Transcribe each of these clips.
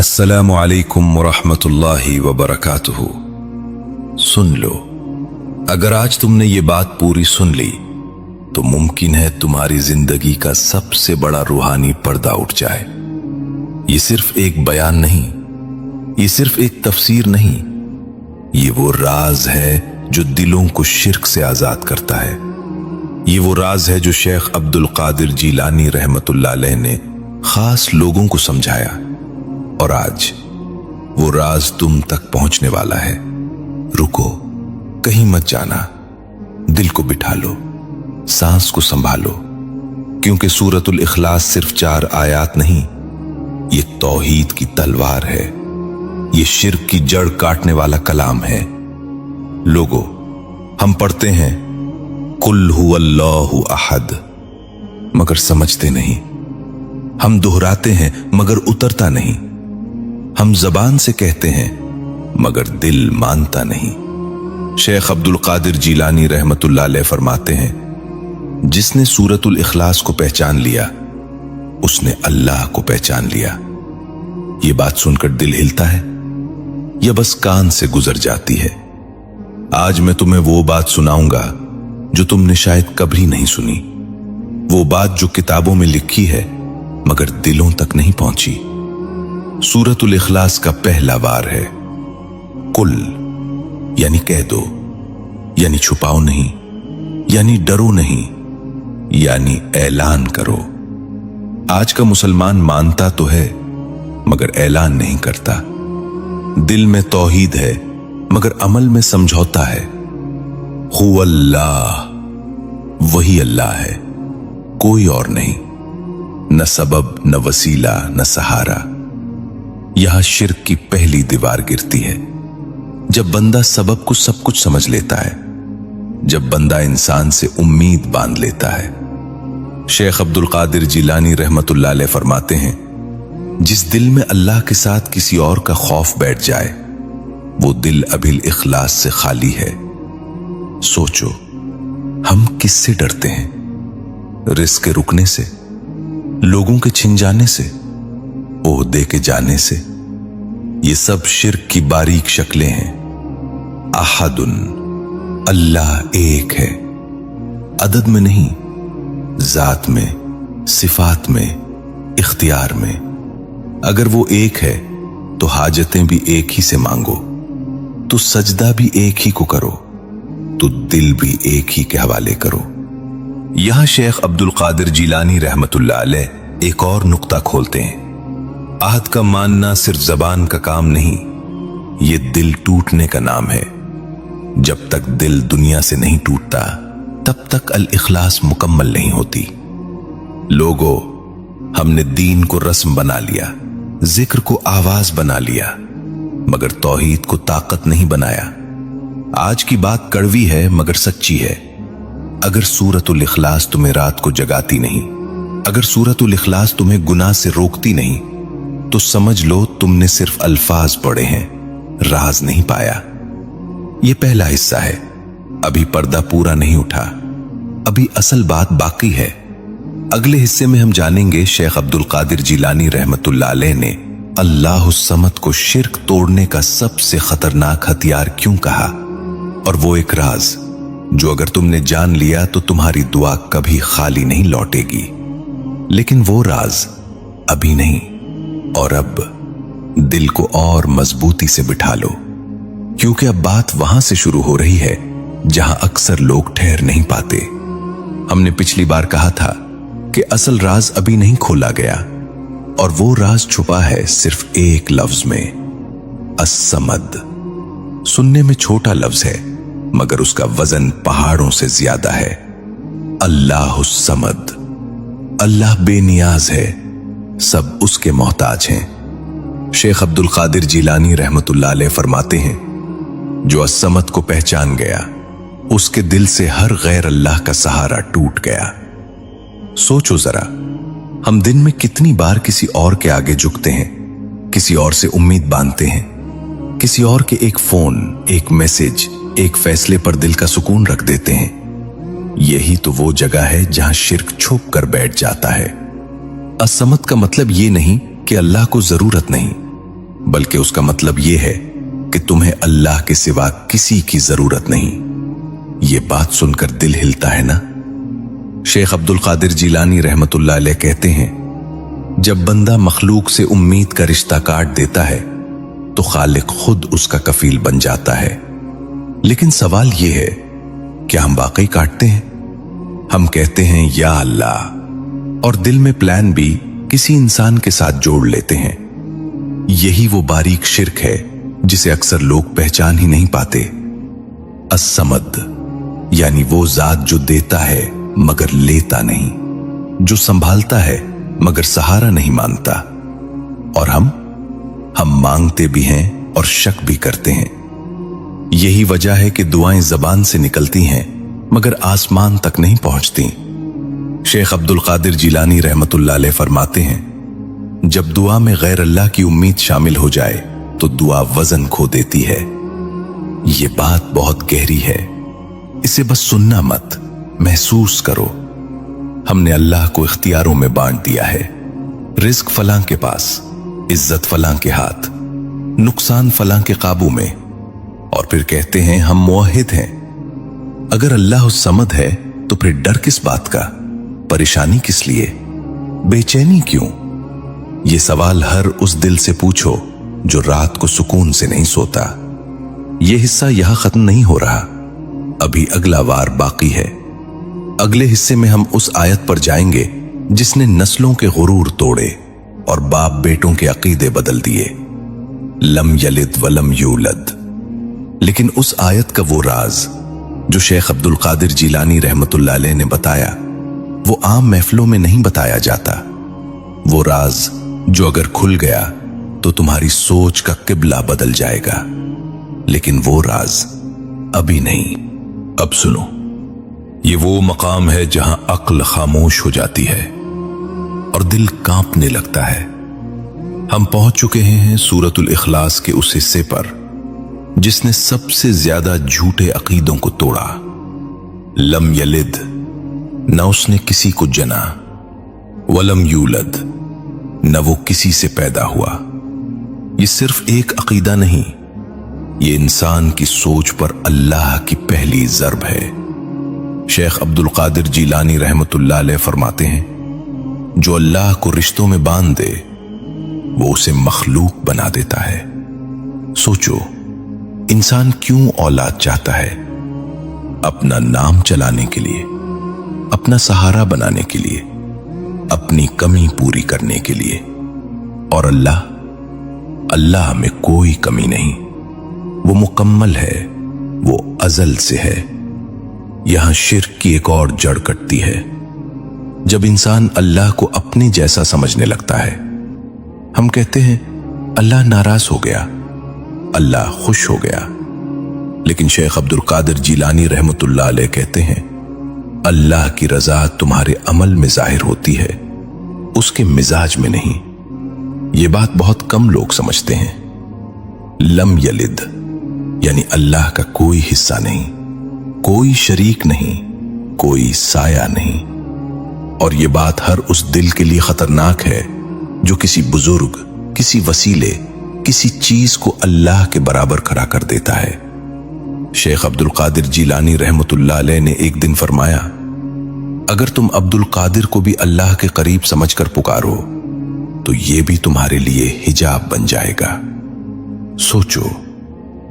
अस्सलामु अलैकुम वरहमतुल्लाहि वबरकातुहू। सुन लो, अगर आज तुमने ये बात पूरी सुन ली तो मुमकिन है तुम्हारी जिंदगी का सबसे बड़ा रूहानी पर्दा उठ जाए। ये सिर्फ एक बयान नहीं, ये सिर्फ एक तफसीर नहीं, ये वो राज है जो दिलों को शिर्क से आजाद करता है। ये वो राज है जो शेख अब्दुल कादिर जीलानी रहमतुल्लाह अलैह ने खास लोगों को समझाया, और आज वो राज तुम तक पहुंचने वाला है। रुको, कहीं मत जाना, दिल को बिठा लो, सांस को संभालो, क्योंकि सूरतुल इखलास सिर्फ 4 आयात नहीं, ये तौहीद की तलवार है, ये शिर्क की जड़ काटने वाला कलाम है। लोगों, हम पढ़ते हैं कुल हुवल्लाहु अहद, मगर समझते नहीं। हम दोहराते हैं मगर उतरता नहीं। हम जबान से कहते हैं मगर दिल मानता नहीं। शेख अब्दुल कादिर जीलानी रहमतुल्लाह अलैह फरमाते हैं, जिसने सूरतुल इखलास को पहचान लिया उसने अल्लाह को पहचान लिया। ये बात सुनकर दिल हिलता है या बस कान से गुजर जाती है? आज मैं तुम्हें वो बात सुनाऊंगा जो तुमने शायद कभी नहीं सुनी, वो बात जो किताबों में लिखी है मगर दिलों तक नहीं पहुंची। सूरतुल इखलास का पहला वार है कुल, यानी कह दो, यानी छुपाओ नहीं, यानी डरो नहीं, यानी ऐलान करो। आज का मुसलमान मानता तो है मगर ऐलान नहीं करता। दिल में तौहीद है मगर अमल में समझौता है। हुवल्लाह, वही अल्लाह है, कोई और नहीं, न सबब, न वसीला, न सहारा। यहां शिर्क की पहली दीवार गिरती है जब बंदा सबब को सब कुछ समझ लेता है, जब बंदा इंसान से उम्मीद बांध लेता है। शेख अब्दुल कादिर जीलानी रहमतुल्लाह अलैह फरमाते हैं, जिस दिल में अल्लाह के साथ किसी और का खौफ बैठ जाए वो दिल अबिल इखलास से खाली है। सोचो, हम किससे डरते हैं? रिस्क के रुकने से, लोगों के छिन जाने से, ओहदे के जाने से। ये सब शिर्क की बारीक शक्लें हैं। अहदुन, अल्लाह एक है, अदद में नहीं, जात में, सिफात में, इख्तियार में। अगर वो एक है तो हाजतें भी एक ही से मांगो, तो सजदा भी एक ही को करो, तो दिल भी एक ही के हवाले करो। यहां शेख अब्दुल कादिर जीलानी रहमतुल्लाह अलैह एक और नुक्ता खोलते हैं। आहद का मानना सिर्फ जबान का काम नहीं, ये दिल टूटने का नाम है। जब तक दिल दुनिया से नहीं टूटता तब तक अल इखलास मुकम्मल नहीं होती। लोगों, हमने दीन को रस्म बना लिया, जिक्र को आवाज बना लिया, मगर तौहीद को ताकत नहीं बनाया। आज की बात कड़वी है मगर सच्ची है। अगर सूरतुल इखलास तुम्हें रात को जगाती नहीं, अगर सूरतुल इखलास तुम्हें गुनाह से रोकती नहीं, तो समझ लो तुमने सिर्फ अल्फाज पढ़े हैं, राज नहीं पाया। यह पहला हिस्सा है, अभी पर्दा पूरा नहीं उठा, अभी असल बात बाकी है। अगले हिस्से में हम जानेंगे शेख अब्दुल कादिर जीलानी रहमतुल्लाह अलैह ने अल्लाहुस समद को शिर्क तोड़ने का सबसे खतरनाक हथियार क्यों कहा, और वो एक राज जो अगर तुमने जान लिया तो तुम्हारी दुआ कभी खाली नहीं लौटेगी। लेकिन वो राज अभी नहीं, और अब दिल को और मजबूती से बिठा लो, क्योंकि अब बात वहां से शुरू हो रही है जहां अक्सर लोग ठहर नहीं पाते। हमने पिछली बार कहा था कि असल राज अभी नहीं खोला गया, और वो राज छुपा है सिर्फ एक लफ्ज में, अस-समद। सुनने में छोटा लफ्ज है मगर उसका वजन पहाड़ों से ज्यादा है। अल्लाहुस समद, अल्लाह बेनियाज है, सब उसके मोहताज हैं। शेख अब्दुल कादिर जीलानी रहमतुल्लाह अलैह फरमाते हैं, जो अस-समद को पहचान गया उसके दिल से हर गैर अल्लाह का सहारा टूट गया। सोचो जरा, हम दिन में कितनी बार किसी और के आगे झुकते हैं, किसी और से उम्मीद बांधते हैं, किसी और के एक फोन, एक मैसेज, एक फैसले पर दिल का सुकून रख देते हैं। यही तो वो जगह है जहां शिर्क छुप कर बैठ जाता है। असमत का मतलब ये नहीं कि अल्लाह को जरूरत नहीं, बल्कि उसका मतलब यह है कि तुम्हें अल्लाह के सिवा किसी की जरूरत नहीं। ये बात सुनकर दिल हिलता है ना। शेख अब्दुल कादिर जिलानी रहमतुल्लाह अलैह कहते हैं, जब बंदा मखलूक से उम्मीद का रिश्ता काट देता है तो खालिक खुद उसका कफील बन जाता है। लेकिन सवाल यह है, क्या हम वाकई काटते हैं? हम कहते हैं या अल्लाह और दिल में प्लान भी किसी इंसान के साथ जोड़ लेते हैं। यही वो बारीक शिर्क है जिसे अक्सर लोग पहचान ही नहीं पाते। अस्समद यानी वो जात जो देता है मगर लेता नहीं, जो संभालता है मगर सहारा नहीं मानता। और हम मांगते भी हैं और शक भी करते हैं। यही वजह है कि दुआएं जबान से निकलती हैं मगर आसमान तक नहीं पहुंचती। शेख अब्दुल कादिर जिलानी रहमतुल्लाह अलैह फरमाते हैं, जब दुआ में गैर अल्लाह की उम्मीद शामिल हो जाए तो दुआ वजन खो देती है। ये बात बहुत गहरी है, इसे बस सुनना मत, महसूस करो। हमने अल्लाह को इख्तियारों में बांट दिया है। रिस्क फलां के पास, इज्जत फलां के हाथ, नुकसान फलां के काबू में, और फिर कहते हैं हम मुवहिद हैं। अगर अल्लाह समद है तो फिर डर किस बात का, परेशानी किस लिए, बेचैनी क्यों? ये सवाल हर उस दिल से पूछो जो रात को सुकून से नहीं सोता। यह हिस्सा यहां खत्म नहीं हो रहा, अभी अगला वार बाकी है। अगले हिस्से में हम उस आयत पर जाएंगे जिसने नस्लों के गुरूर तोड़े और बाप बेटों के अकीदे बदल दिए। लम यलिद वलम यूलद। लेकिन उस आयत का वो राज जो शेख अब्दुल कादिर जिलानी रहमतुल्लाह अलैह ने बताया, वो आम महफिलों में नहीं बताया जाता। वो राज जो अगर खुल गया तो तुम्हारी सोच का किबला बदल जाएगा। लेकिन वो राज अभी नहीं। अब सुनो, ये वो मकाम है जहां अक्ल खामोश हो जाती है और दिल कांपने लगता है। हम पहुंच चुके हैं सूरतुल इखलास के उस हिस्से पर जिसने सबसे ज्यादा झूठे अकीदों को तोड़ा। लम यलिद, न उसने किसी को जना, वलम यूलद, न वो किसी से पैदा हुआ। ये सिर्फ एक अकीदा नहीं, ये इंसान की सोच पर अल्लाह की पहली ज़र्ब है। शेख अब्दुल कादिर जिलानी रहमतुल्लाह अलैह फरमाते हैं, जो अल्लाह को रिश्तों में बांध दे वो उसे मखलूक बना देता है। सोचो, इंसान क्यों औलाद चाहता है? अपना नाम चलाने के लिए, अपना सहारा बनाने के लिए, अपनी कमी पूरी करने के लिए। और अल्लाह में कोई कमी नहीं, वो मुकम्मल है, वो अजल से है। यहां शिर्क की एक और जड़ कटती है। जब इंसान अल्लाह को अपने जैसा समझने लगता है, हम कहते हैं अल्लाह नाराज हो गया, अल्लाह खुश हो गया। लेकिन शेख अब्दुल कादिर जिलानी रहमतुल्लाह अलैह कहते हैं, अल्लाह की रजा तुम्हारे अमल में जाहिर होती है, उसके मिजाज में नहीं। ये बात बहुत कम लोग समझते हैं। लम यलिद यानी अल्लाह का कोई हिस्सा नहीं, कोई शरीक नहीं, कोई साया नहीं। और ये बात हर उस दिल के लिए खतरनाक है जो किसी बुजुर्ग, किसी वसीले, किसी चीज को अल्लाह के बराबर खड़ा कर देता है। शेख अब्दुल कादिर जिलानी रहमतुल्लाह अलैह ने एक दिन फरमाया, अगर तुम अब्दुल कादिर को भी अल्लाह के करीब समझकर पुकारो तो ये भी तुम्हारे लिए हिजाब बन जाएगा। सोचो,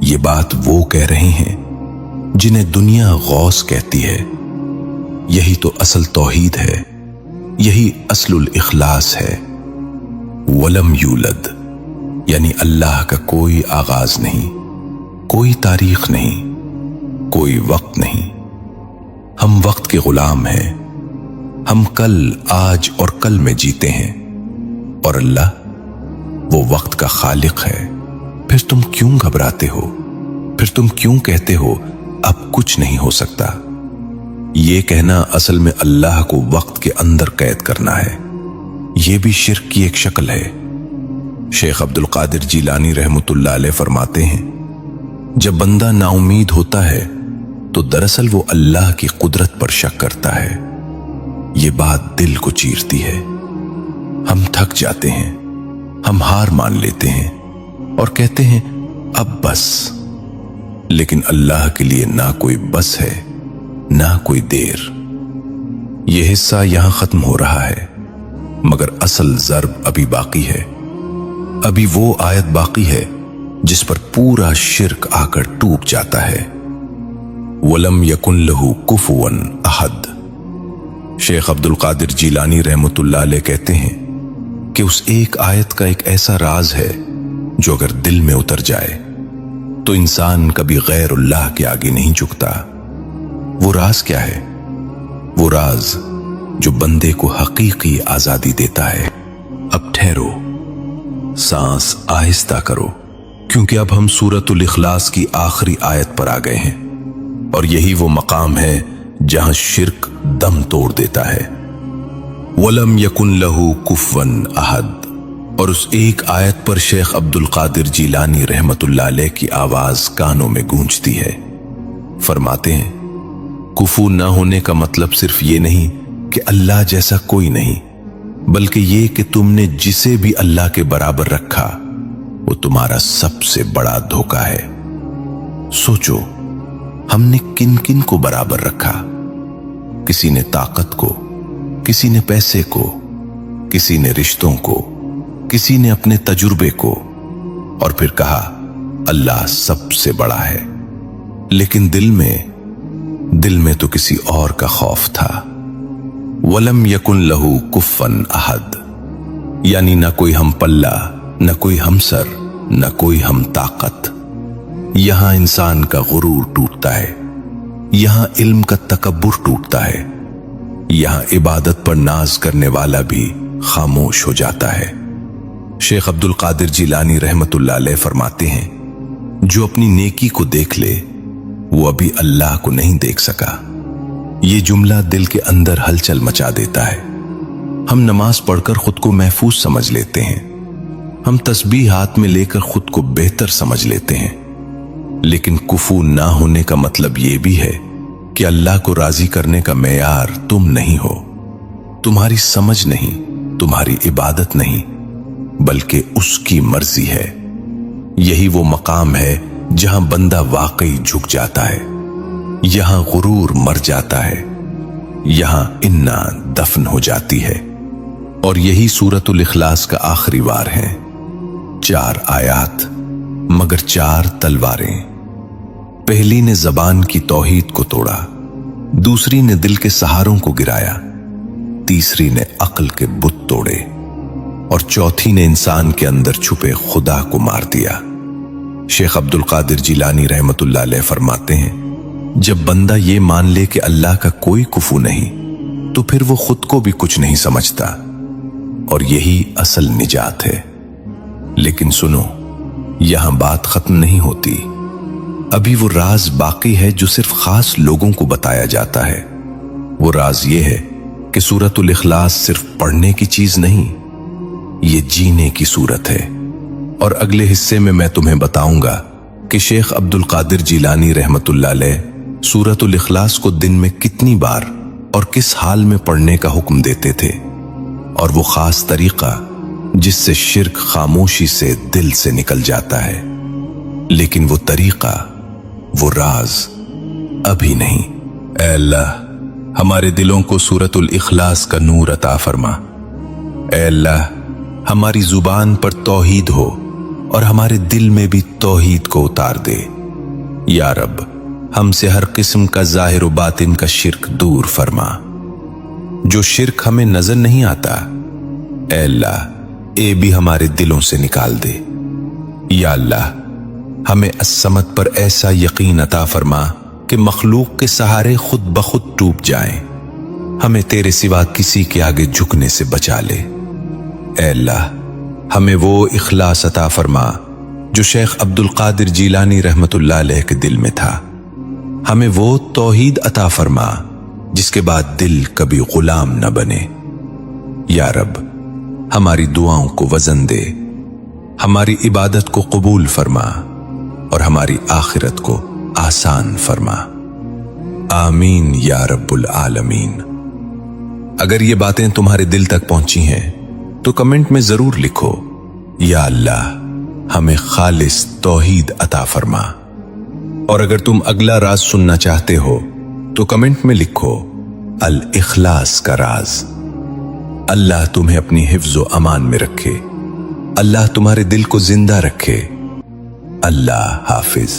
ये बात वो कह रहे हैं जिन्हें दुनिया गौस कहती है। यही तो असल तौहीद है, यही असलुल इखलास है। वलम यूलद यानी अल्लाह का कोई आगाज नहीं, कोई तारीख नहीं, कोई वक्त नहीं। हम वक्त के गुलाम हैं। हम कल, आज और कल में जीते हैं और अल्लाह वो वक्त का खालिक है। फिर तुम क्यों घबराते हो? फिर तुम क्यों कहते हो अब कुछ नहीं हो सकता? ये कहना असल में अल्लाह को वक्त के अंदर कैद करना है। यह भी शिर्क की एक शक्ल है। शेख अब्दुल कादिर जिलानी रहमतुल्लाह अलैह फरमाते हैं, जब बंदा नाउमीद होता है तो दरअसल वो अल्लाह की कुदरत पर शक करता है। ये बात दिल को चीरती है। हम थक जाते हैं, हम हार मान लेते हैं, और कहते हैं अब बस। लेकिन अल्लाह के लिए ना कोई बस है ना कोई देर। यह हिस्सा यहां खत्म हो रहा है, मगर असल ज़र्ब अभी बाकी है। अभी वो आयत बाकी है जिस पर पूरा शिर्क आकर टूट जाता है। वलम यकुन लहू कुफुवन अहद। शेख अब्दुल कादिर जीलानी रहमतुल्लाह अलैह कहते हैं कि उस एक आयत का एक ऐसा राज है जो अगर दिल में उतर जाए तो इंसान कभी गैरुल्लाह के आगे नहीं झुकता। वो राज क्या है? वो राज जो बंदे को हकीकी आजादी देता है। अब ठहरो, सांस आहिस्ता करो, क्योंकि अब हम सूरतुल इखलास की आखिरी आयत पर आ गए हैं और यही वो मकाम है जहां शिर्क दम तोड़ देता है। वलम यकुन लहू कुफवन अहद। और उस एक आयत पर शेख अब्दुल कादिर जीलानी रहमतुल्लाह अलैह की आवाज कानों में गूंजती है। फरमाते हैं, कुफू ना होने का मतलब सिर्फ ये नहीं कि अल्लाह जैसा कोई नहीं, बल्कि ये कि तुमने जिसे भी अल्लाह के बराबर रखा वो तुम्हारा सबसे बड़ा धोखा है। सोचो, हमने किन किन को बराबर रखा? किसी ने ताकत को, किसी ने पैसे को, किसी ने रिश्तों को, किसी ने अपने तजुर्बे को, और फिर कहा अल्लाह सबसे बड़ा है। लेकिन दिल में तो किसी और का खौफ था। वलम यकुन लहू कुफन अहद, यानी न कोई हम पल्ला, न कोई हमसर, न कोई हम ताकत। यहां इंसान का गुरूर टूटता है, यहां इल्म का तकब्बुर टूटता है, यहां इबादत पर नाज करने वाला भी खामोश हो जाता है। शेख अब्दुल कादिर जीलानी रहमतुल्लाह अलैह फरमाते हैं, जो अपनी नेकी को देख ले वो अभी अल्लाह को नहीं देख सका। ये जुमला दिल के अंदर हलचल मचा देता है। हम नमाज पढ़कर खुद को महफूज समझ लेते हैं, हम तस्बीह हाथ में लेकर खुद को बेहतर समझ लेते हैं, लेकिन कुफू ना होने का मतलब यह भी है कि अल्लाह को राजी करने का मेयार तुम नहीं हो, तुम्हारी समझ नहीं, तुम्हारी इबादत नहीं, बल्कि उसकी मर्जी है। यही वो मकाम है जहां बंदा वाकई झुक जाता है, यहां गुरूर मर जाता है, यहां इन्ना दफन हो जाती है। और यही सूरतुल इखलास का आखिरी वार है। 4 आयात मगर 4 तलवारें। पहली ने जबान की तौहीद को तोड़ा, दूसरी ने दिल के सहारों को गिराया, तीसरी ने अक्ल के बुत तोड़े, और चौथी ने इंसान के अंदर छुपे खुदा को मार दिया। शेख अब्दुल कादिर जीलानी रहमतुल्लाह अलैह फरमाते हैं, जब बंदा ये मान ले कि अल्लाह का कोई कुफू नहीं, तो फिर वो खुद को भी कुछ नहीं समझता, और यही असल निजात है। लेकिन सुनो, यहां बात खत्म नहीं होती। अभी वो राज बाकी है जो सिर्फ खास लोगों को बताया जाता है। वो राज ये है कि सूरतुल इखलास सिर्फ पढ़ने की चीज नहीं, ये जीने की सूरत है। और अगले हिस्से में मैं तुम्हें बताऊंगा कि शेख अब्दुल कादिर जीलानी रहमतुल्लाह अलैह सूरतुल इखलास को दिन में कितनी बार और किस हाल में पढ़ने का हुक्म देते थे, और वो खास तरीका जिससे शिर्क खामोशी से दिल से निकल जाता है। लेकिन वो तरीका, वो राज अभी नहीं। ऐ अल्लाह, हमारे दिलों को सूरतुल इखलास का नूर अता फरमा। ऐ अल्लाह, हमारी जुबान पर तौहीद हो और हमारे दिल में भी तौहीद को उतार दे। या रब, हमसे हर किस्म का जाहिर व बातिन का शिर्क दूर फरमा। जो शिर्क हमें नजर नहीं आता, ऐ अल्लाह, ए भी हमारे दिलों से निकाल दे। या अल्लाह, हमें अस्समद पर ऐसा यकीन अता फरमा कि मखलूक के सहारे खुद बखुद टूट जाएं। हमें तेरे सिवा किसी के आगे झुकने से बचा ले। ऐ अल्लाह, हमें वो इखलास अता फरमा जो शेख अब्दुल कादिर जीलानी रहमतुल्लाह अलैह के दिल में था। हमें वो तौहीद अता फरमा जिसके बाद दिल कभी गुलाम न बने। या रब, हमारी दुआओं को वजन दे, हमारी इबादत को कबूल फरमा और हमारी आखिरत को आसान फरमा। आमीन या रब्बुल आलमीन। अगर ये बातें तुम्हारे दिल तक पहुंची हैं तो कमेंट में जरूर लिखो, या अल्लाह, हमें खालिस तौहीद अता फरमा। और अगर तुम अगला राज सुनना चाहते हो तो कमेंट में लिखो अल इखलास का राज। अल्लाह तुम्हें अपनी हिफ्ज़ो अमान में रखे, अल्लाह तुम्हारे दिल को जिंदा रखे। अल्लाह हाफिज।